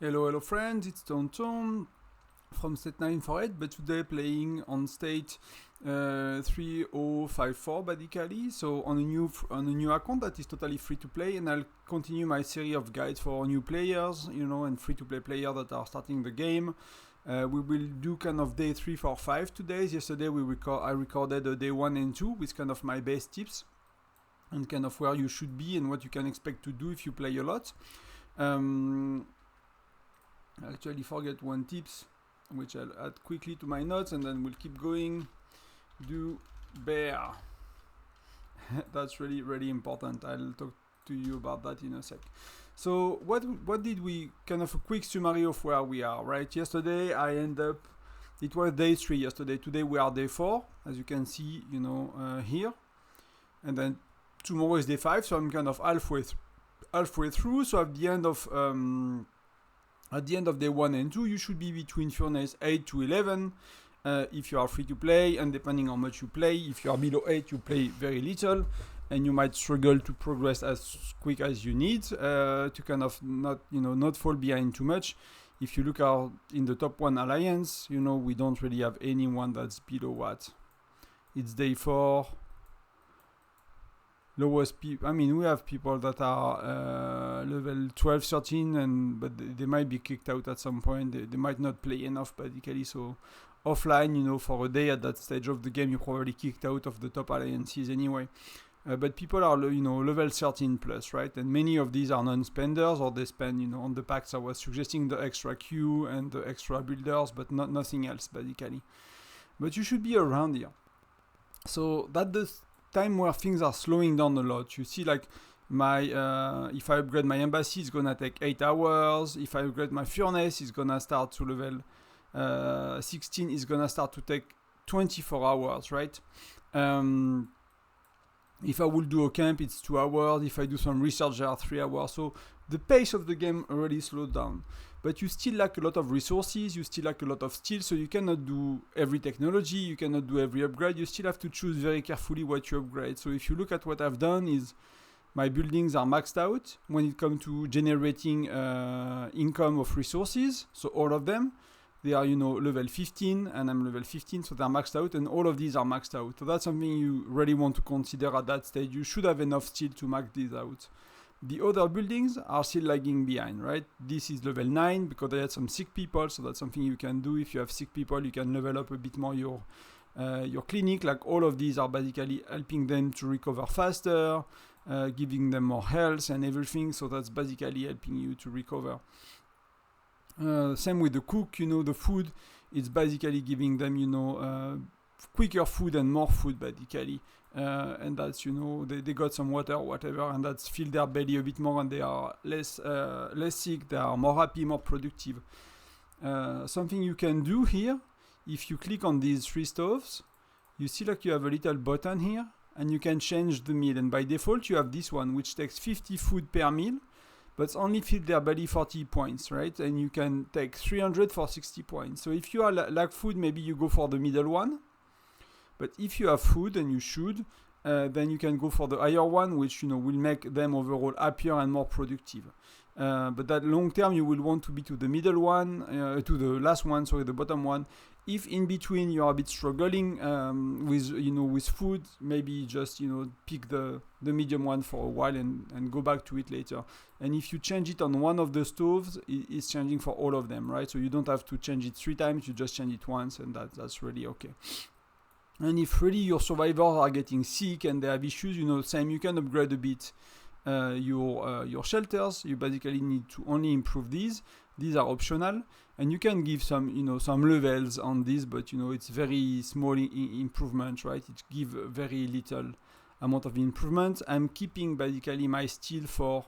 Hello friends, it's Tonton from state 948, but today playing on state 3054 basically. So on a new account that is totally free to play, and I'll continue my series of guides for new players, and free to play players that are starting the game. We will do kind of day 3, 4, 5 today. Yesterday I recorded day 1 and 2 with kind of my base tips and kind of where you should be and what you can expect to do if you play a lot. I actually forget one tips, which I'll add quickly to my notes, and then we'll keep going. Do bear. That's really, really important. I'll talk to you about that in a sec. So what did we, kind of a quick summary of where we are, right? Yesterday it was day 3 yesterday. Today we are day 4, as you can see, here. And then tomorrow is day 5, so I'm kind of halfway through. So at the end of day 1 and 2, you should be between furnace 8 to 11 if you are free to play, and depending on how much you play. If you are below 8, you play very little, and you might struggle to progress as quick as you need to kind of not fall behind too much. If you look out in the top 1 alliance, we don't really have anyone that's below what? It's day 4. Lowest people, we have people that are level 12, 13, but they might be kicked out at some point. They might not play enough basically. So offline, for a day at that stage of the game, you're probably kicked out of the top alliances anyway. But people are level 13 plus, right? And many of these are non-spenders, or they spend on the packs I was suggesting, the extra queue and the extra builders, but nothing else basically. But you should be around here. So that does time where things are slowing down a lot. You see, like my if I upgrade my embassy, it's gonna take 8 hours. If I upgrade my furnace, it's gonna start to level 16. It's gonna start to take 24 hours, right? If I will do a camp, it's 2 hours. If I do some research, there are 3 hours. So the pace of the game already slowed down. But you still lack a lot of resources, you still lack a lot of skill, so you cannot do every technology, you cannot do every upgrade. You still have to choose very carefully what you upgrade. So if you look at what I've done, is my buildings are maxed out when it comes to generating income of resources. So all of them, they are level 15, and I'm level 15, so they're maxed out, and all of these are maxed out. So that's something you really want to consider at that stage. You should have enough skill to max these out. The other buildings are still lagging behind, right? This is level 9 because I had some sick people, so that's something you can do. If you have sick people, you can level up a bit more your clinic. Like all of these are basically helping them to recover faster, giving them more health and everything. So that's basically helping you to recover. Same with the cook, the food. It's basically giving them, quicker food and more food basically. And that's they got some water or whatever, and that's filled their belly a bit more, and they are less sick, they are more happy, more productive. Something you can do here, if you click on these 3 stoves, you see like you have a little button here, and you can change the meal, and by default you have this one which takes 50 food per meal, but only fill their belly 40 points, right? And you can take 300 for 60 points. So if you are lack food, maybe you go for the middle one. But if you have food, and you should, then you can go for the higher one, which will make them overall happier and more productive. But that long term, you will want to be to the middle one, to the last one, sorry, the bottom one. If in between you are a bit struggling with food, maybe just pick the medium one for a while and go back to it later. And if you change it on one of the stoves, it's changing for all of them, right? So you don't have to change it 3 times, you just change it once, and that's really okay. And if really your survivors are getting sick and they have issues, same, you can upgrade a bit your shelters. You basically need to only improve these. These are optional, and you can give some some levels on this, but it's very small improvement, right? It gives very little amount of improvement. I'm keeping basically my steel for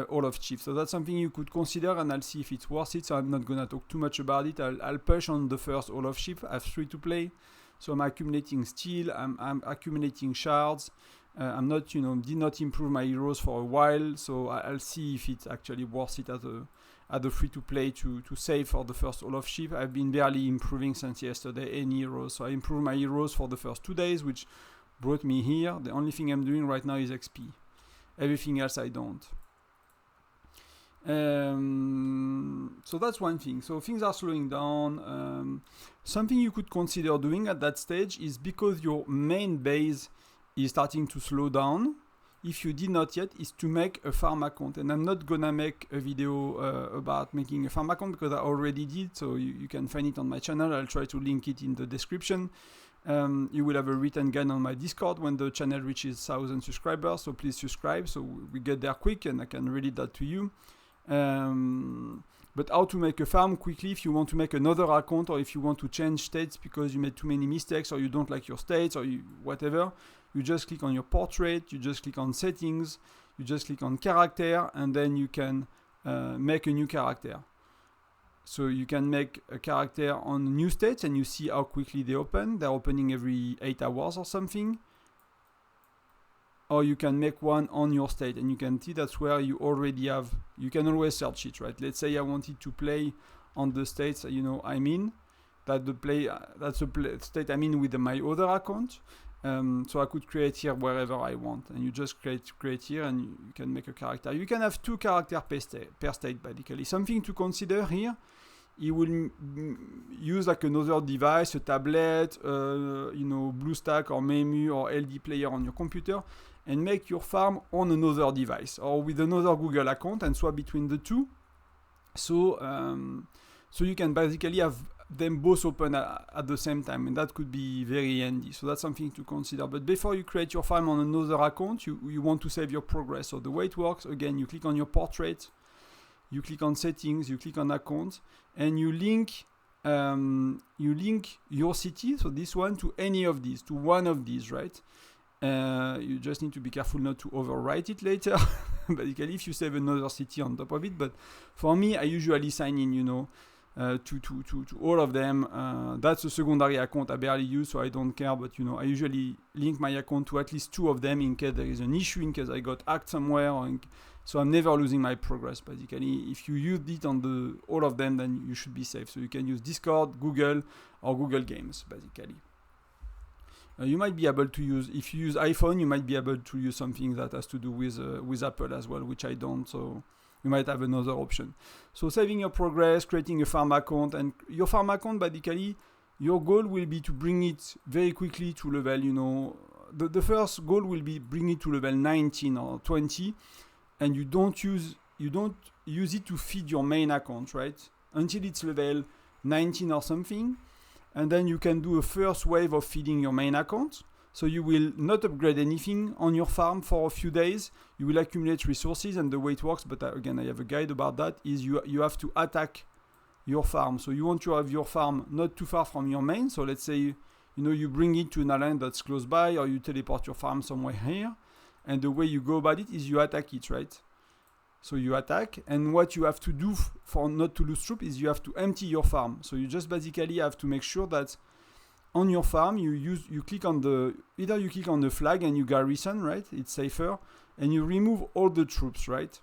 all of chief, so that's something you could consider, and I'll see if it's worth it. So I'm not gonna talk too much about it. I'll push on the first all of chief. I have 3 to play. So I'm accumulating steel, I'm accumulating shards. I'm not, did not improve my heroes for a while, so I'll see if it's actually worth it at the free to play to save for the first all of ship. I've been barely improving since yesterday any heroes. So I improved my heroes for the first 2 days, which brought me here. The only thing I'm doing right now is XP. Everything else I don't. So that's one thing. So things are slowing down. Something you could consider doing at that stage is, because your main base is starting to slow down, if you did not yet, is to make a farm account. And I'm not gonna make a video about making a farm account because I already did, so you can find it on my channel. I'll try to link it in the description. You will have a written guide on my Discord when the channel reaches 1,000 subscribers, so please subscribe so we get there quick and I can read that to you. But how to make a farm quickly if you want to make another account, or if you want to change states because you made too many mistakes or you don't like your states or whatever, you just click on your portrait, you just click on settings, you just click on character, and then you can make a new character. So you can make a character on new states and you see how quickly they open. They're opening every 8 hours or something. Or you can make one on your state, and you can see that's where you already have, you can always search it, right? Let's say I wanted to play on the states, I'm in, that's the state I'm in with my other account. So I could create here wherever I want, and you just create here and you can make a character. You can have 2 characters per state, basically. Something to consider here, you will use like another device, a tablet, BlueStack or Memu or LD player on your computer, and make your farm on another device or with another Google account and swap between the two. So you can basically have them both open at the same time, and that could be very handy. So that's something to consider. But before you create your farm on another account, you want to save your progress. So the way it works, again, you click on your portrait, you click on settings, you click on account, and you link your city, so this one, to any of these, to one of these, right? You just need to be careful not to overwrite it later. Basically, if you save another city on top of it. But for me, I usually sign in, to all of them. That's a secondary account I barely use, so I don't care. But I usually link my account to at least 2 of them in case there is an issue, in case I got hacked somewhere, so I'm never losing my progress. Basically, if you use it on all of them, then you should be safe. So you can use Discord, Google, or Google Games, basically. You might be able to use, if you use iPhone, you might be able to use something that has to do with Apple as well, which I don't. So you might have another option. So saving your progress, creating a farm account, and your farm account, basically, your goal will be to bring it very quickly to level, the first goal will be bring it to level 19 or 20, and you don't use it to feed your main account, right? Until it's level 19 or something, and then you can do a first wave of feeding your main account. So you will not upgrade anything on your farm for a few days. You will accumulate resources, and the way it works, but again, I have a guide about that, is you have to attack your farm. So you want to have your farm not too far from your main. So let's say, you bring it to an island that's close by, or you teleport your farm somewhere here. And the way you go about it is you attack it, right? So you attack, and what you have to do for not to lose troops is you have to empty your farm. So you just basically have to make sure that on your farm you click on the flag and you garrison, right? It's safer, and you remove all the troops, right?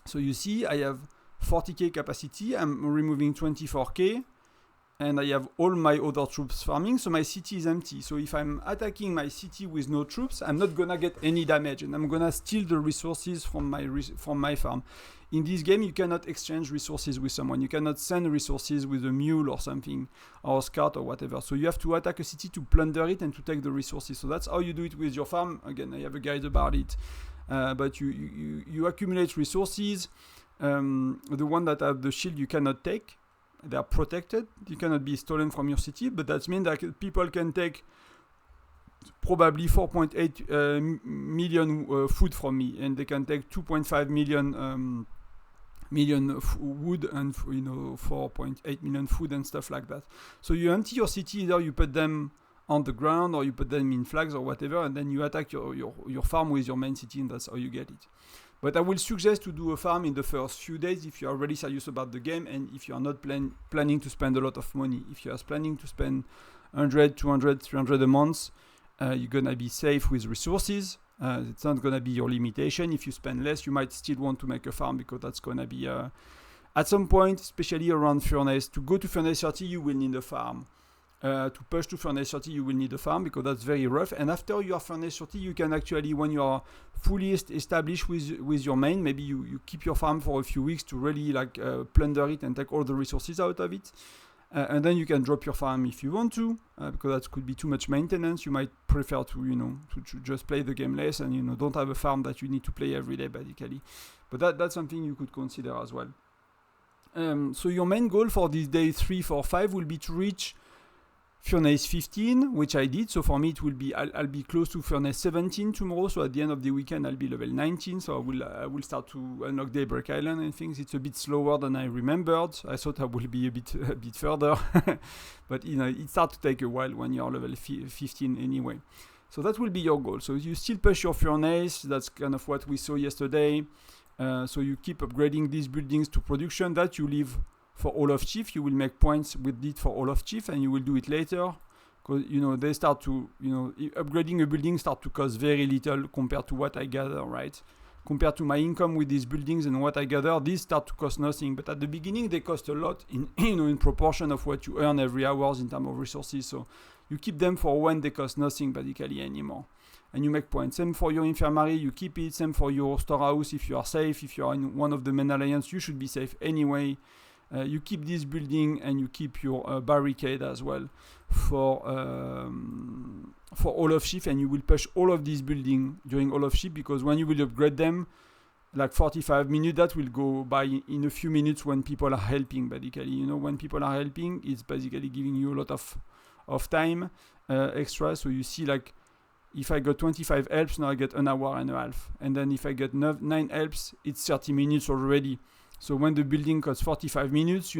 So you see I have 40k capacity, I'm removing 24k, and I have all my other troops farming, so my city is empty. So if I'm attacking my city with no troops, I'm not gonna get any damage, and I'm gonna steal the resources from my farm. In this game, you cannot exchange resources with someone. You cannot send resources with a mule or something, or a scout or whatever. So you have to attack a city to plunder it and to take the resources. So that's how you do it with your farm. Again, I have a guide about it. But you accumulate resources. The one that have the shield you cannot take. They are protected. You cannot be stolen from your city, but that means that people can take probably 4.8 million food from me, and they can take 2.5 million wood and 4.8 million food and stuff like that. So you empty your city, either you put them on the ground or you put them in flags or whatever, and then you attack your farm with your main city, and that's how you get it. But I will suggest to do a farm in the first few days if you are really serious about the game, and if you are not planning to spend a lot of money. If you are planning to spend 100, 200, 300 a month, you're going to be safe with resources. It's not going to be your limitation. If you spend less, you might still want to make a farm, because that's going to be, at some point, especially around Furnace, to go to Furnace 30, you will need a farm. To push to furnace 30, you will need a farm because that's very rough. And after you are furnace 30, you can actually, when you are fully established with your main, maybe you keep your farm for a few weeks to really like plunder it and take all the resources out of it. And then you can drop your farm if you want to, because that could be too much maintenance. You might prefer to just play the game less and don't have a farm that you need to play every day basically. But that's something you could consider as well. So your main goal for this day 3, 4, 5 will be to reach Furnace 15, which I did. So for me, it will be I'll be close to Furnace 17 tomorrow. So at the end of the weekend, I'll be level 19. So I will start to unlock Daybreak Island and things. It's a bit slower than I remembered. I thought I would be a bit further, but it starts to take a while when you're level 15 anyway. So that will be your goal. So you still push your furnace. That's kind of what we saw yesterday. So you keep upgrading these buildings to production. That you leave for all of Chief. You will make points with it for all of Chief, and you will do it later. Because they start to upgrading a building start to cost very little compared to what I gather, right? Compared to my income with these buildings and what I gather, these start to cost nothing. But at the beginning, they cost a lot in proportion of what you earn every hours in terms of resources. So you keep them for when they cost nothing basically anymore. And you make points. Same for your infirmary, you keep it. Same for your storehouse. If you are safe, if you are in one of the main alliance, you should be safe anyway. You keep this building and you keep your barricade as well for all of shift, and you will push all of these buildings during all of shift, because when you will upgrade them, like 45 minutes, that will go by in a few minutes when people are helping basically. When people are helping, it's basically giving you a lot of time extra. So you see, like, if I got 25 helps, now I get an hour and a half. And then if I get 9 helps, it's 30 minutes already. So when the building costs 45 minutes,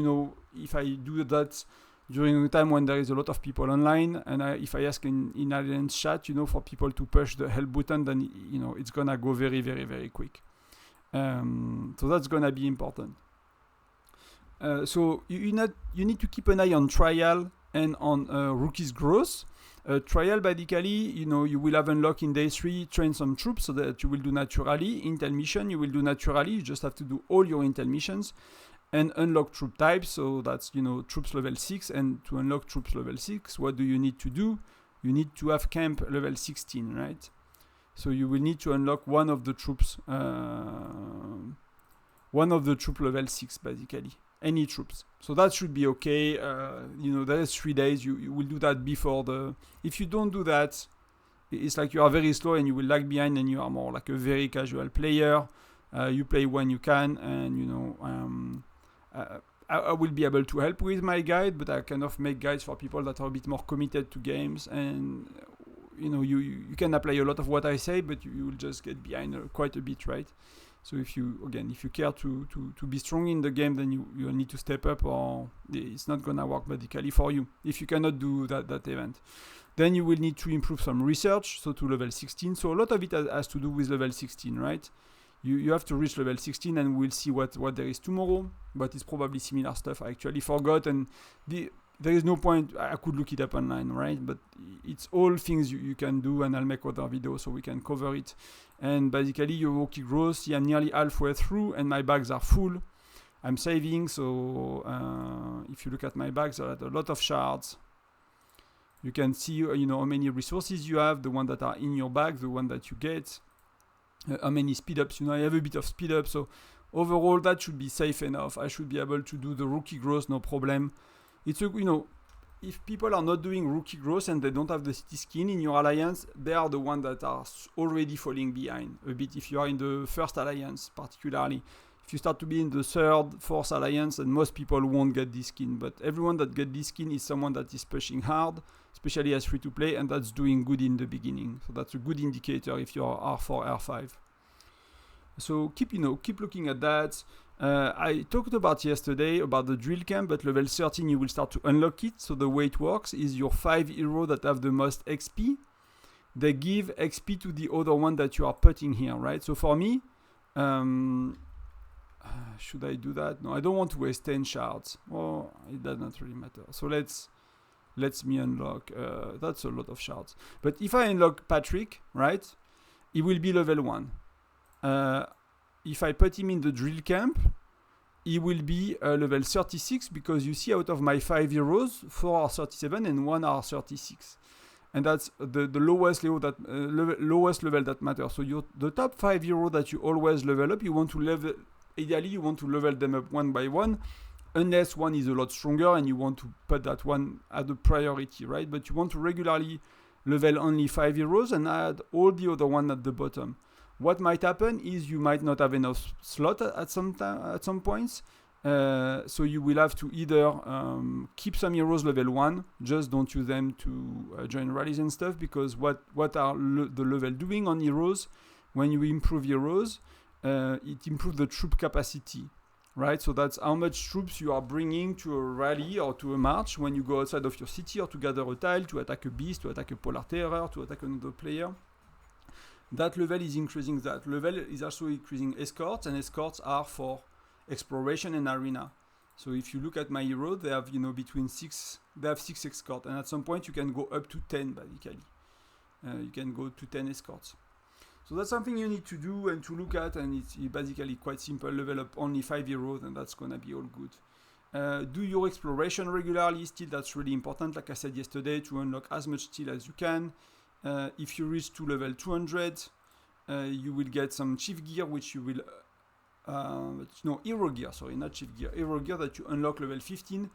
if I do that during a time when there is a lot of people online, and if I ask in Alliance chat, for people to push the help button, then, it's going to go very, very, very quick. So that's going to be important. So you need to keep an eye on trial and on Rookie's growth. Trial, basically, you will have unlock in day 3, train some troops, so that you will do naturally. Intel mission, you will do naturally. You just have to do all your intel missions and unlock troop types. So that's, troops level 6. And to unlock troops level 6, what do you need to do? You need to have camp level 16, right? So you will need to unlock one of the troops level 6, basically. Any troops. So that should be okay. There is 3 days. You will do that before if you don't do that, it's like you are very slow and you will lag behind, and you are more like a very casual player. You play when you can, and I will be able to help with my guide, but I kind of make guides for people that are a bit more committed to games, and you can apply a lot of what I say, but you will just get behind quite a bit, right? So if you care to be strong in the game, then you need to step up, or it's not gonna work medically for you if you cannot do that event. Then you will need to improve some research, so to level 16. So a lot of it has to do with level 16, right? You have to reach level 16, and we'll see what there is tomorrow, but it's probably similar stuff. I actually forgot, and there is no point. I could look it up online, right? But it's all things you can do, and I'll make other videos so we can cover it. And basically, your rookie growth, see, I'm nearly halfway through, and my bags are full. I'm saving, so if you look at my bags, there are a lot of shards. You can see, how many resources you have, the ones that are in your bag, the one that you get, how many speed ups. I have a bit of speed up, so overall, that should be safe enough. I should be able to do the rookie growth, no problem. It's if people are not doing rookie growth and they don't have the city skin in your alliance, they are the ones that are already falling behind a bit. If you are in the first alliance, particularly, if you start to be in the third, fourth alliance, and most people won't get this skin. But everyone that gets this skin is someone that is pushing hard, especially as free to play, and that's doing good in the beginning. So that's a good indicator if you are R4, R5. So keep looking at that. I talked about yesterday about the drill camp, but level 13 you will start to unlock it. So the way it works is your 5 heroes that have the most XP, they give XP to the other one that you are putting here, right? So for me, should I do that? No, I don't want to waste 10 shards. Oh, it does not really matter. So let's me unlock. That's a lot of shards. But if I unlock Patrick, right, he will be level 1. If I put him in the drill camp, he will be level 36 because you see out of my 5 heroes, 4 are 37 and 1 are 36. And that's the lowest level that matters. So the top 5 heroes that you always level up, you want to level, ideally you want to level them up one by one, unless one is a lot stronger and you want to put that one as a priority, right? But you want to regularly level only 5 heroes and add all the other one at the bottom. What might happen is you might not have enough slot at some points, so you will have to either keep some heroes level 1, just don't use them to join rallies and stuff, because what are the level doing on heroes? When you improve heroes, it improves the troop capacity, right? So that's how much troops you are bringing to a rally or to a march when you go outside of your city, or to gather a tile, to attack a beast, to attack a polar terror, to attack another player. That level is increasing. That level is also increasing escorts, and escorts are for exploration and arena. So if you look at my hero, they have between 6. They have 6 escorts, and at some point you can go up to 10 basically. You can go to 10 escorts. So that's something you need to do and to look at, and it's basically quite simple. Level up only 5 heroes, and that's gonna be all good. Do your exploration regularly. Still, that's really important. Like I said yesterday, to unlock as much steel as you can. If you reach to level 200, you will get some chief gear, which you will, hero gear, sorry, not chief gear, hero gear that you unlock level 15.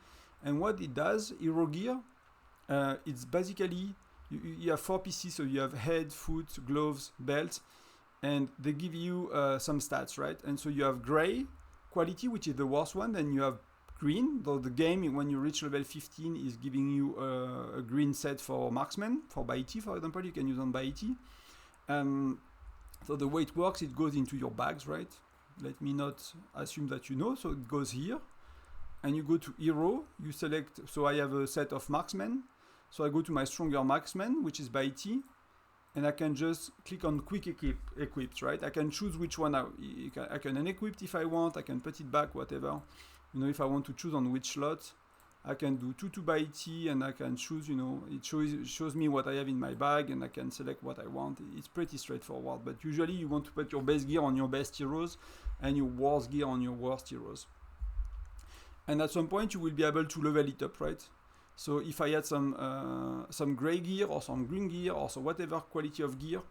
And what it does, hero gear, it's basically, you have 4 pieces, so you have head, foot, gloves, belt, and they give you some stats, right? And so you have gray quality, which is the worst one, then you have green, though the game, when you reach level 15, is giving you a green set for marksman, for Baiti, for example, you can use on Baiti. So the way it works, it goes into your bags, right? Let me not assume that you know, so it goes here, and you go to hero, you select, so I have a set of marksmen, so I go to my stronger marksman, which is Baiti, and I can just click on quick equipped, right? I can choose which one I can unequip if I want, I can put it back, whatever. If I want to choose on which slot, I can do 2 by T, and I can choose, it shows me what I have in my bag, and I can select what I want. It's pretty straightforward, but usually you want to put your best gear on your best heroes and your worst gear on your worst heroes. And at some point you will be able to level it up, right? So if I had some gray gear or some green gear or so whatever quality of gear,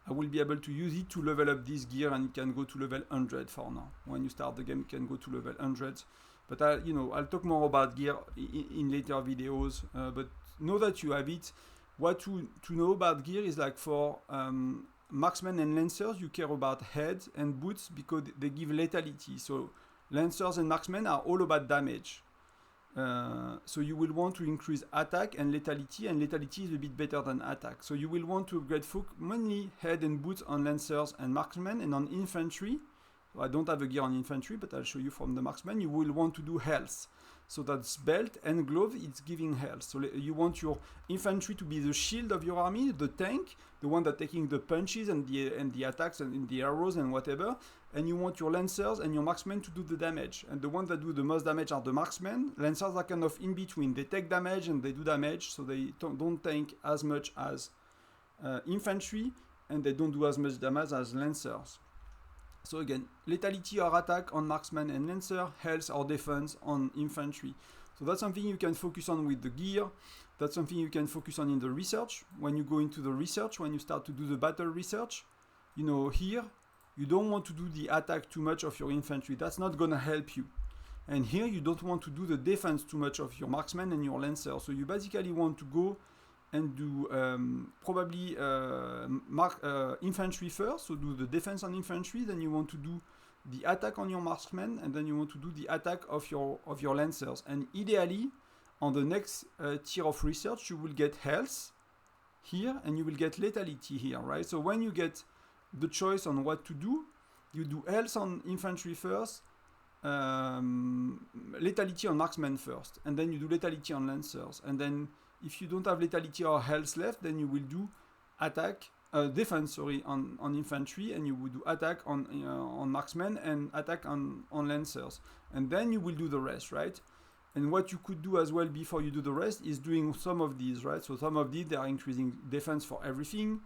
I will be able to use it to level up this gear, and it can go to level 100 for now. When you start the game, it can go to level 100. But I'll talk more about gear in later videos. But know that you have it. What to know about gear is like for marksmen and lancers, you care about head and boots because they give lethality. So lancers and marksmen are all about damage. So you will want to increase attack and lethality is a bit better than attack. So you will want to upgrade mainly head and boots on lancers and marksmen, and on infantry. So I don't have a gear on infantry, but I'll show you from the marksman. You will want to do health. So that's belt and glove, it's giving health. So you want your infantry to be the shield of your army, the tank, the one that taking the punches and the attacks and the arrows and whatever. And you want your lancers and your marksmen to do the damage. And the ones that do the most damage are the marksmen. Lancers are kind of in between. They take damage and they do damage, so they don't tank as much as infantry, and they don't do as much damage as lancers. So again, lethality or attack on marksman and lancer, health or defense on infantry. So that's something you can focus on with the gear. That's something you can focus on in the research. When you go into the research, when you start to do the battle research, here, you don't want to do the attack too much of your infantry. That's not going to help you. And here, you don't want to do the defense too much of your marksman and your lancer. So you basically want to go and do probably infantry first, so do the defense on infantry, then you want to do the attack on your marksmen, and then you want to do the attack of your lancers. And ideally, on the next tier of research, you will get health here, and you will get lethality here, right? So when you get the choice on what to do, you do health on infantry first, lethality on marksmen first, and then you do lethality on lancers, and then if you don't have lethality or health left, then you will do defense on infantry, and you will do attack on marksmen and attack on lancers, and then you will do the rest, right? And what you could do as well before you do the rest is doing some of these, right? So some of these, they are increasing defense for everything,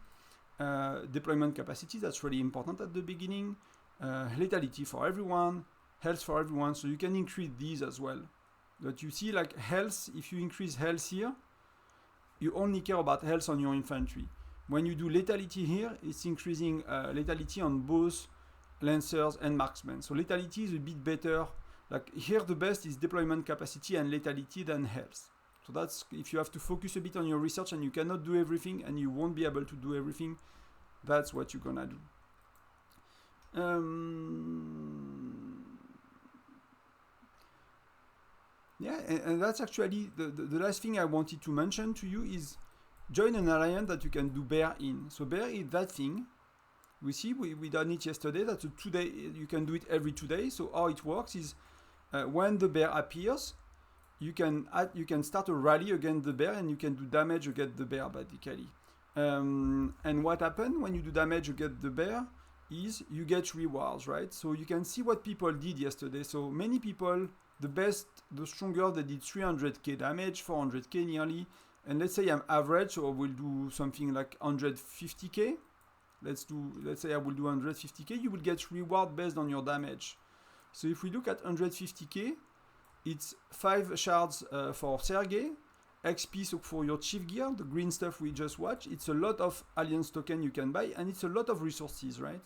deployment capacity, that's really important at the beginning, lethality for everyone, health for everyone, so you can increase these as well. But you see, like health, if you increase health here, you only care about health on your infantry. When you do lethality here, it's increasing lethality on both lancers and marksmen. So lethality is a bit better. Like here, the best is deployment capacity and lethality than health. So that's if you have to focus a bit on your research and you cannot do everything and you won't be able to do everything, that's what you're gonna do. Yeah, and that's actually the last thing I wanted to mention to you is join an alliance that you can do bear in. So bear is that thing. We see we done it yesterday. That's a 2 day. You can do it every 2 days. So how it works is when the bear appears, you can start a rally against the bear and you can do damage against the bear basically. And what happens when you do damage against the bear is you get rewards, right? So you can see what people did yesterday. So many people, the stronger, they did 300k damage, 400k nearly. And let's say I'm average, so I will do something like 150k. Let's say I will do 150k. You will get reward based on your damage. So if we look at 150k, it's 5 shards for Sergei, XP so for your chief gear, the green stuff we just watched. It's a lot of alliance token you can buy, and it's a lot of resources, right?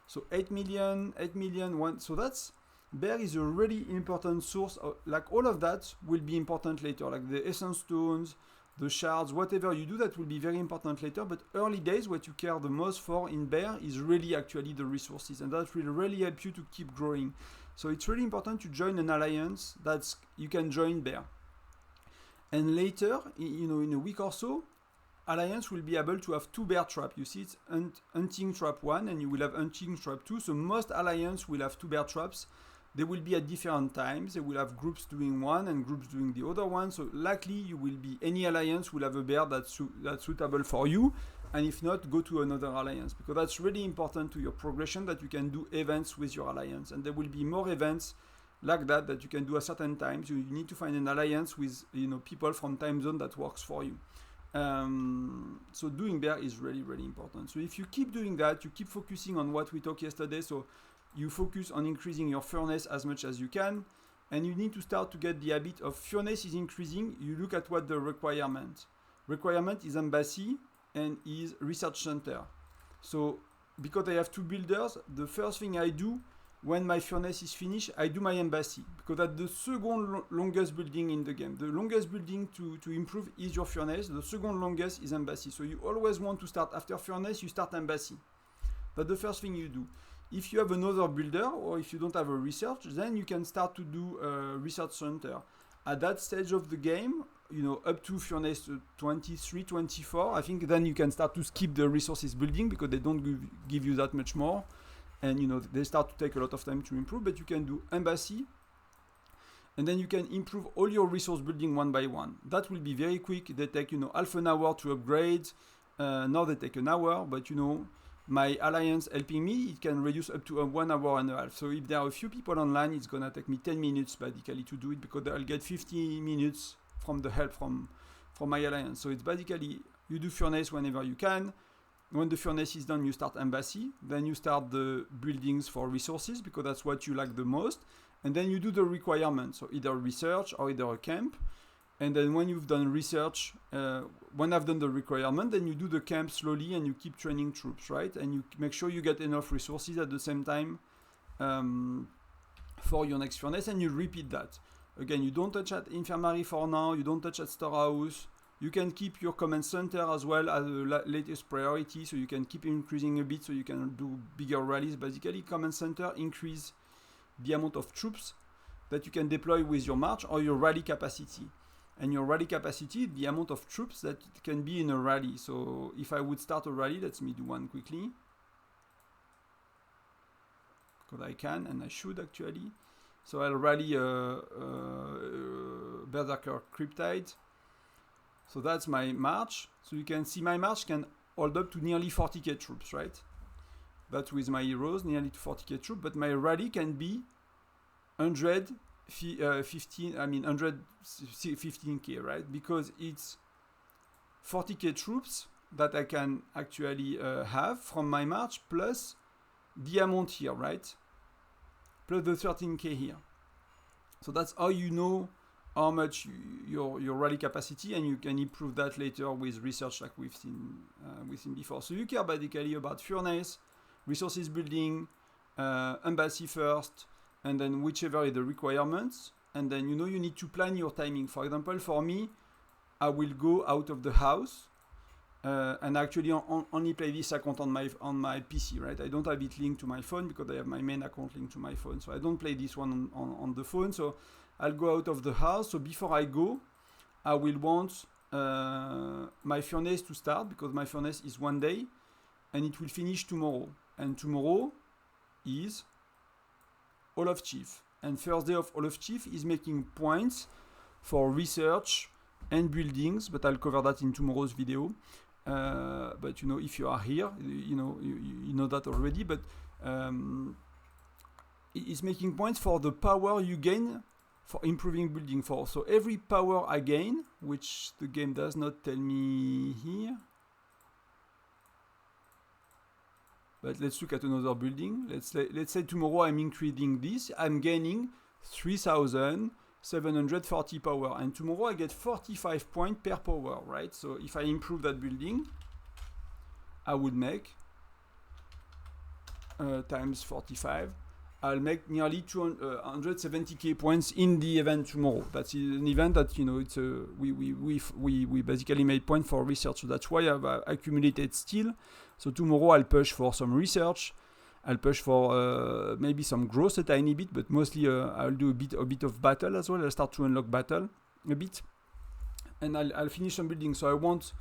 So 8 million, 1. So that's bear is a really important source. Like all of that will be important later, like the essence stones, the shards, whatever you do, that will be very important later. But early days, what you care the most for in bear is really actually the resources, and that will really help you to keep growing. So it's really important to join an alliance that's you can join bear. And later, in a week or so, alliance will be able to have 2 bear trap. You see, it's hunting trap 1, and you will have hunting trap 2. So most alliance will have 2 bear traps. They will be at different times. They will have groups doing one and groups doing the other one. So likely any alliance will have a bear that's suitable for you. And if not, go to another alliance, because that's really important to your progression, that you can do events with your alliance. And there will be more events like that you can do at certain times. You need to find an alliance with people from time zone that works for you. So doing bear is really, really important. So if you keep doing that, you keep focusing on what we talked yesterday. So you focus on increasing your furnace as much as you can, and you need to start to get the habit of furnace is increasing. You look at what the requirement is embassy and is research center. So because I have 2 builders, the first thing I do when my furnace is finished, I do my embassy, because that's the second longest building in the game. The longest building to improve is your furnace. The second longest is embassy. So you always want to start after furnace, you start embassy. That's the first thing you do. If you have another builder, or if you don't have a research, then you can start to do a research center. At that stage of the game, up to furnace 23, 24, I think then you can start to skip the resources building, because they don't give you that much more. And they start to take a lot of time to improve, but you can do embassy. And then you can improve all your resource building one by one. That will be very quick. They take, half an hour to upgrade. Now they take an hour, but my alliance helping me, it can reduce up to 1 hour and a half. So if there are a few people online, it's gonna take me 10 minutes basically to do it, because I'll get 50 minutes from the help from my alliance. So it's basically you do furnace whenever you can. When the furnace is done, you start embassy. Then you start the buildings for resources, because that's what you like the most. And then you do the requirements, so either research or either a camp. And then when you've done research, when I've done the requirement, then you do the camp slowly and you keep training troops, right? And you make sure you get enough resources at the same time for your next furnace, and you repeat that. Again, you don't touch at infirmary for now, you don't touch at storehouse. You can keep your command center as well as the latest priority, so you can keep increasing a bit, so you can do bigger rallies. Basically, command center increase the amount of troops that you can deploy with your march or your rally capacity. And your rally capacity, the amount of troops that can be in a rally. So if I would start a rally, let me do one quickly. Because I can, and I should actually. So I'll rally Berserker Cryptide. So that's my march. So you can see my march can hold up to nearly 40k troops, right? That's with my heroes, nearly to 40k troops. But my rally can be 115k, right? Because it's 40k troops that I can actually have from my march, plus the amount here, right? plus the 13k here. So that's how you know how much your rally capacity, and you can improve that later with research like we've seen before. So you care basically about furnace, resources building, embassy first, and then whichever is the requirements, and then you need to plan your timing. For example, for me, I will go out of the house and actually only play this account on my PC, right? I don't have it linked to my phone because I have my main account linked to my phone, so I don't play this one on the phone. So I'll go out of the house. So before I go, I will want my furnace to start, because my furnace is 1 day and it will finish tomorrow. And tomorrow is All of Chief. And first day of All of Chief is making points for research and buildings, but I'll cover that in tomorrow's video. But if you are here, you know that already. But it's making points for the power you gain for improving building force. So every power I gain, which the game does not tell me here, but let's look at another building. Let's say tomorrow I'm increasing this. I'm gaining 3,740 power, and tomorrow I get 45 points per power, right? So if I improve that building, I would make times 45. I'll make nearly 270k points in the event tomorrow. That's an event that it's we basically made points for research. So that's why I've accumulated steel. So tomorrow I'll push for some research. I'll push for maybe some growth a tiny bit, but mostly I'll do a bit of battle as well. I'll start to unlock battle a bit, and I'll finish some building. So I want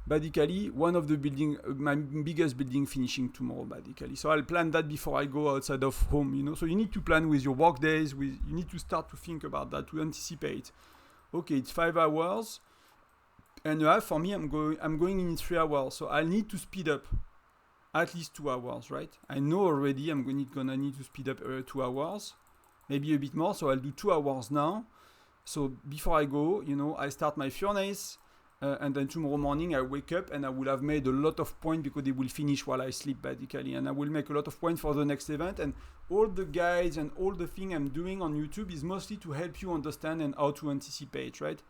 basically one of the building, my biggest building, finishing tomorrow basically. So I'll plan that before I go outside of home. So you need to plan with your work days. You need to start to think about that, to anticipate. Okay, it's 5 hours and a half for me. I'm going in 3 hours, so I need to speed up at least 2 hours, right? I know already I'm gonna need to speed up 2 hours, maybe a bit more. So I'll do 2 hours now. So before I go, I start my furnace. And then tomorrow morning I wake up and I will have made a lot of points, because they will finish while I sleep basically, and I will make a lot of points for the next event. And all the guides and all the thing I'm doing on YouTube is mostly to help you understand and how to anticipate, right?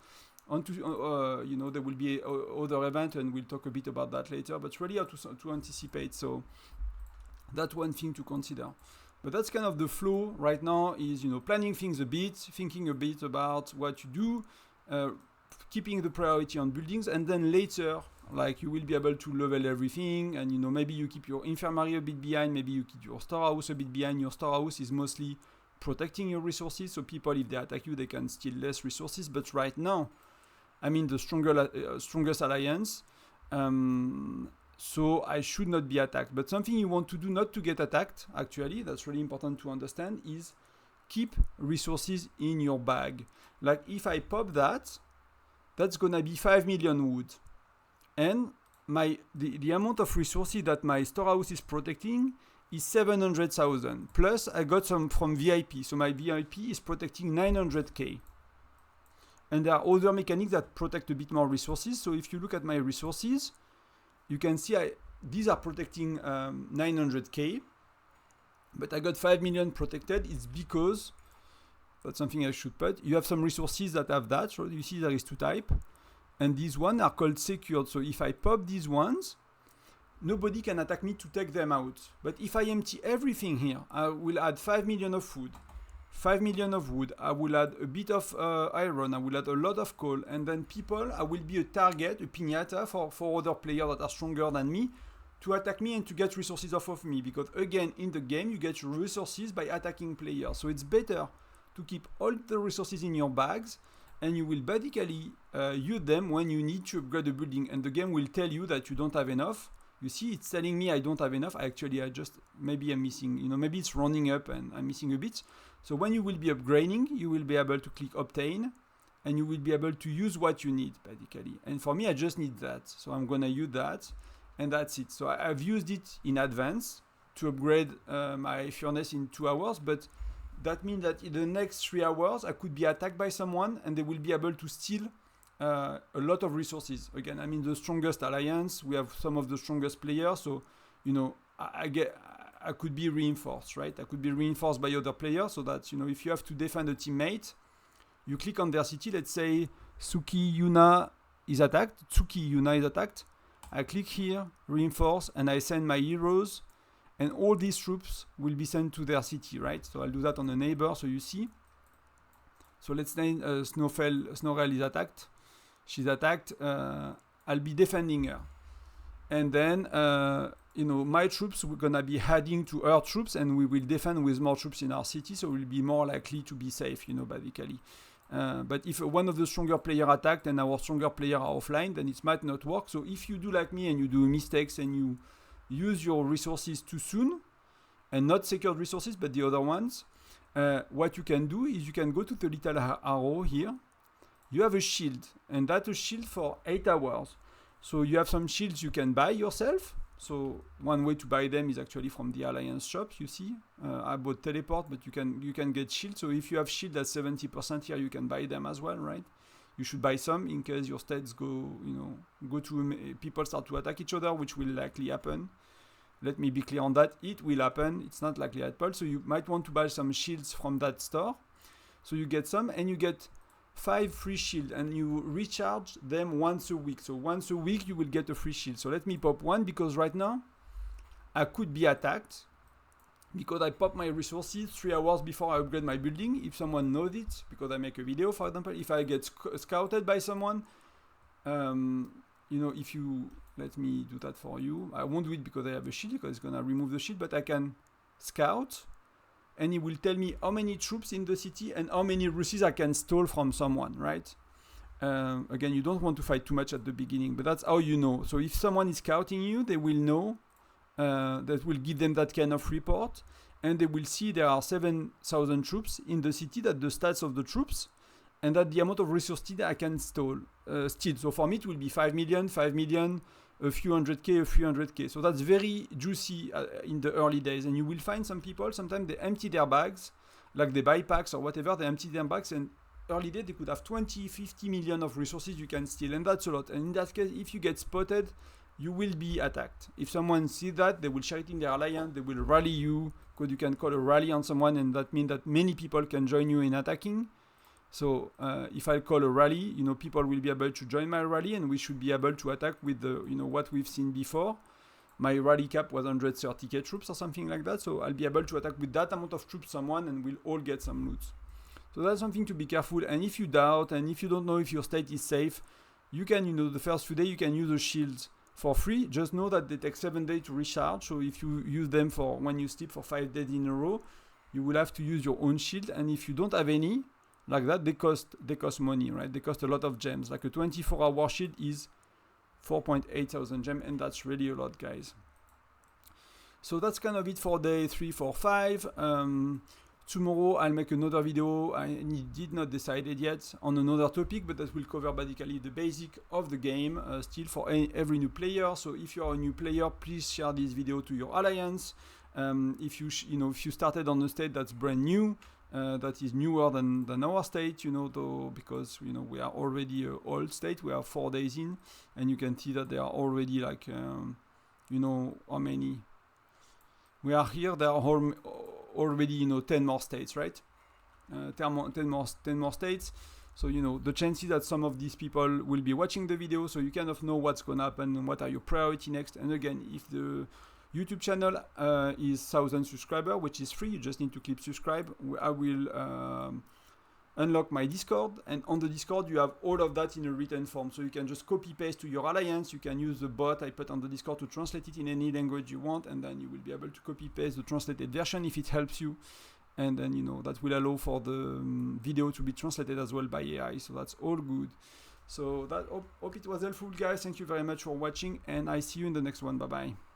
There will be other event and we'll talk a bit about that later, but really how to anticipate. So that's one thing to consider. But that's kind of the flow right now, is planning things a bit, thinking a bit about what you do, keeping the priority on buildings, and then later, like, you will be able to level everything, and maybe you keep your infirmary a bit behind, maybe you keep your storehouse a bit behind. Your storehouse is mostly protecting your resources, so people, if they attack you, they can steal less resources. But right now, I'm in the strongest alliance, so I should not be attacked. But something you want to do not to get attacked, actually, that's really important to understand, is keep resources in your bag. Like, if I pop that, that's gonna be 5 million wood, and the amount of resources that my storehouse is protecting is 700,000. Plus I got some from VIP, so my VIP is protecting 900k. And there are other mechanics that protect a bit more resources. So if you look at my resources, you can see these are protecting 900k, but I got 5 million protected. It's because that's something I should put. You have some resources that have that. So you see there is 2 types. And these ones are called secured. So if I pop these ones, nobody can attack me to take them out. But if I empty everything here, I will add 5 million of food, 5 million of wood. I will add a bit of iron. I will add a lot of coal. And then I will be a target, a piñata for other players that are stronger than me to attack me and to get resources off of me. Because again, in the game, you get resources by attacking players. So it's better to keep all the resources in your bags, and you will basically use them when you need to upgrade the building, and the game will tell you that you don't have enough. You see, it's telling me I don't have enough. Maybe I'm missing, maybe it's running up and I'm missing a bit. So when you will be upgrading, you will be able to click obtain, and you will be able to use what you need basically. And for me, I just need that. So I'm gonna use that, and that's it. So I've used it in advance to upgrade my furnace in 2 hours, but that means that in the next 3 hours, I could be attacked by someone and they will be able to steal a lot of resources. Again, I'm in the strongest alliance. We have some of the strongest players. So, I could be reinforced, right? I could be reinforced by other players, so that, you know, if you have to defend a teammate, you click on their city. Let's say Tsuki Yuna is attacked. I click here, reinforce, and I send my heroes, and all these troops will be sent to their city, right? So I'll do that on a neighbor, so you see. So let's say Snorrel is attacked. She's attacked. I'll be defending her. And then, you know, my troops are gonna be heading to her troops, and we will defend with more troops in our city, so we'll be more likely to be safe, you know, basically. But if one of the stronger player attacked and our stronger player are offline, then it might not work. So if you do like me and you do mistakes and you use your resources too soon, and not secured resources, but the other ones, what you can do is you can go to the little arrow here. You have a shield, and that's a shield for 8 hours. So you have some shields you can buy yourself. So one way to buy them is actually from the Alliance shop, you see. I bought teleport, but you can get shield. So if you have shield at 70% here, you can buy them as well, right? You should buy some in case your states go to people start to attack each other, which will likely happen. Let me be clear on that. It will happen. It's not likely at all. So you might want to buy some shields from that store. So you get some, and you get 5 free shield, and you recharge them once a week. So once a week you will get a free shield. So let me pop one, because right now I could be attacked because I pop my resources 3 hours before I upgrade my building. If someone knows it, because I make a video, for example, if I get scouted by someone, you know, if you let me do that for you, I won't do it because I have a shield, because it's gonna remove the shield, but I can scout, and it will tell me how many troops in the city and how many resources I can steal from someone, right? Again, you don't want to fight too much at the beginning, but that's how you know. So if someone is scouting you, they will know, that will give them that kind of report, and they will see there are 7,000 troops in the city, that the stats of the troops, and that the amount of resources I can steal. So for me, it will be 5 million, a few 100K, a few 100K. So that's very juicy in the early days. And you will find some people, sometimes they empty their bags, like they buy packs or whatever, they empty their bags, and early day they could have 20, 50 million of resources you can steal, and that's a lot. And in that case, if you get spotted, you will be attacked. If someone sees that, they will share it in their alliance, they will rally you, because you can call a rally on someone, and that means that many people can join you in attacking. So if I call a rally, you know, people will be able to join my rally, and we should be able to attack with the, you know, what we've seen before. My rally cap was 130k troops or something like that. So I'll be able to attack with that amount of troops someone, and we'll all get some loot. So that's something to be careful. And if you doubt, and if you don't know if your state is safe, you can, you know, the first few days you can use the shields for free. Just know that they take 7 days to recharge. So if you use them for when you sleep for 5 days in a row, you will have to use your own shield. And if you don't have any like that, they cost money, right? They cost a lot of gems. Like a 24-hour shield is 4.8 thousand gems, and that's really a lot, guys. So that's kind of it for day 3, 4, 5. Tomorrow I'll make another video. I did not decided yet on another topic, but that will cover basically the basic of the game, still for every new player. So if you are a new player, please share this video to your alliance. If you started on a state that's brand new, that is newer than our state, you know, though, because, you know, we are already an old state. We are 4 days in, and you can see that they are already like, you know, how many we are here. There are already, you know, 10 more states, right? 10 more states. So, you know, the chances that some of these people will be watching the video, so you kind of know what's gonna happen and what are your priority next. And again, if the YouTube channel is 1,000 subscribers, which is free, you just need to click subscribe. I will unlock my Discord, and on the Discord you have all of that in a written form, so you can just copy paste to your alliance. You can use the bot I put on the Discord to translate it in any language you want, and then you will be able to copy paste the translated version if it helps you, and then, you know, that will allow for the video to be translated as well by AI, so that's all good. So that hope it was helpful, guys. Thank you very much for watching, and I see you in the next one. Bye bye.